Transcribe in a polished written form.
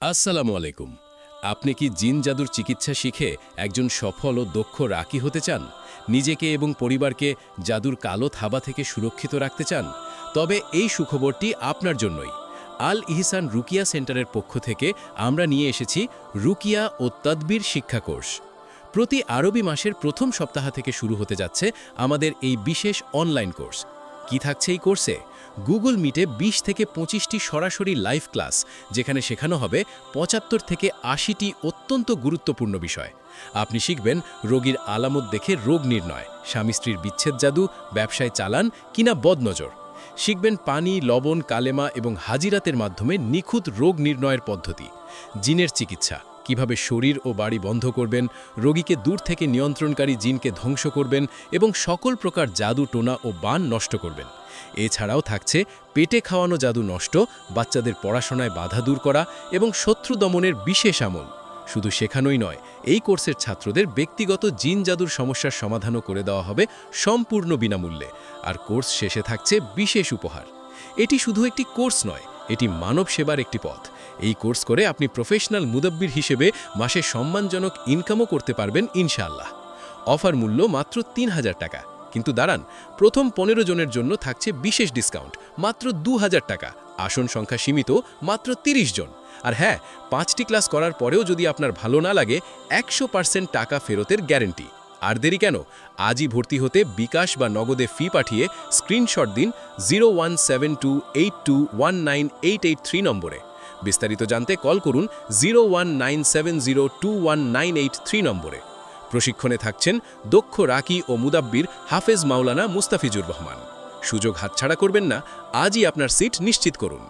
আসসালামু আলাইকুম। আপনি কি জিন জাদুর চিকিৎসা শিখে একজন সফল ও দক্ষ রাকি হতে চান? নিজেকে এবং পরিবারকে জাদুর কালো থাবা থেকে সুরক্ষিত রাখতে চান? তবে এই সুখবরটি আপনার জন্যই। আল ইহসান রুকিয়া সেন্টারের পক্ষ থেকে আমরা নিয়ে এসেছি রুকিয়া ও তদবির শিক্ষা কোর্স। প্রতি আরবি মাসের প্রথম সপ্তাহ থেকে শুরু হতে যাচ্ছে আমাদের এই বিশেষ অনলাইন কোর্স। কি থাকছে এই কোর্সে? গুগল মিটে ২০ থেকে ২৫টি সরাসরি লাইভ ক্লাস, যেখানে শেখানো হবে ৭৫ থেকে ৮০টি অত্যন্ত গুরুত্বপূর্ণ বিষয়। আপনি শিখবেন রোগীর আলামত দেখে রোগ নির্ণয়, স্বামী স্ত্রীর বিচ্ছেদ জাদু, ব্যবসায় চালান কিনা বদনজর। শিখবেন পানি, লবণ, কালেমা এবং হাজিরাতের মাধ্যমে নিখুঁত রোগ নির্ণয়ের পদ্ধতি। জিনের চিকিৎসা, কিভাবে শরীর ও বাড়ি বন্ধ করবেন, রোগীকে দূর থেকে নিয়ন্ত্রণকারী জিনকে ধ্বংস করবেন এবং সকল প্রকার জাদু, টোনা ও বান নষ্ট করবেন। এছাড়াও থাকছে পেটে খাওয়ানো জাদু নষ্ট, বাচ্চাদের পড়াশোনায় বাধা দূর করা এবং শত্রু দমনের বিশেষ আমল। শুধু শেখানোই নয়, এই কোর্সের ছাত্রদের ব্যক্তিগত জিন জাদুর সমস্যার সমাধানও করে দেওয়া হবে সম্পূর্ণ বিনামূল্যে। আর কোর্স শেষে থাকছে বিশেষ উপহার। এটি শুধু একটি কোর্স নয়, এটি মানব সেবার একটি পথ। এই কোর্স করে আপনি প্রফেশনাল মুদাব্বির হিসেবে মাসে সম্মানজনক ইনকামও করতে পারবেন ইনশাআল্লাহ। অফার মূল্য মাত্র ৩,০০০ টাকা। কিন্তু দাঁড়ান, প্রথম ১৫ জনের জন্য থাকছে বিশেষ ডিসকাউন্ট, মাত্র ২,০০০ টাকা। আসন সংখ্যা সীমিত, মাত্র ৩০ জন। আর হ্যাঁ, ৫টি ক্লাস করার পরেও যদি আপনার ভালো না লাগে, ১০০% টাকা ফেরতের গ্যারেন্টি। আর দেরি কেন? আজই ভর্তি হতে বিকাশ বা নগদে ফি পাঠিয়ে স্ক্রিনশট দিন 017282198883 নম্বরে। বিস্তারিত জানতে কল করুন 0197021983 নম্বরে। প্রশিক্ষণে থাকছেন দক্ষ রাকি ও মুদাব্বির হাফেজ মাওলানা মুস্তাফিজুর রহমান। সুযোগ হাতছাড়া করবেন না, আজই আপনার সিট নিশ্চিত করুন।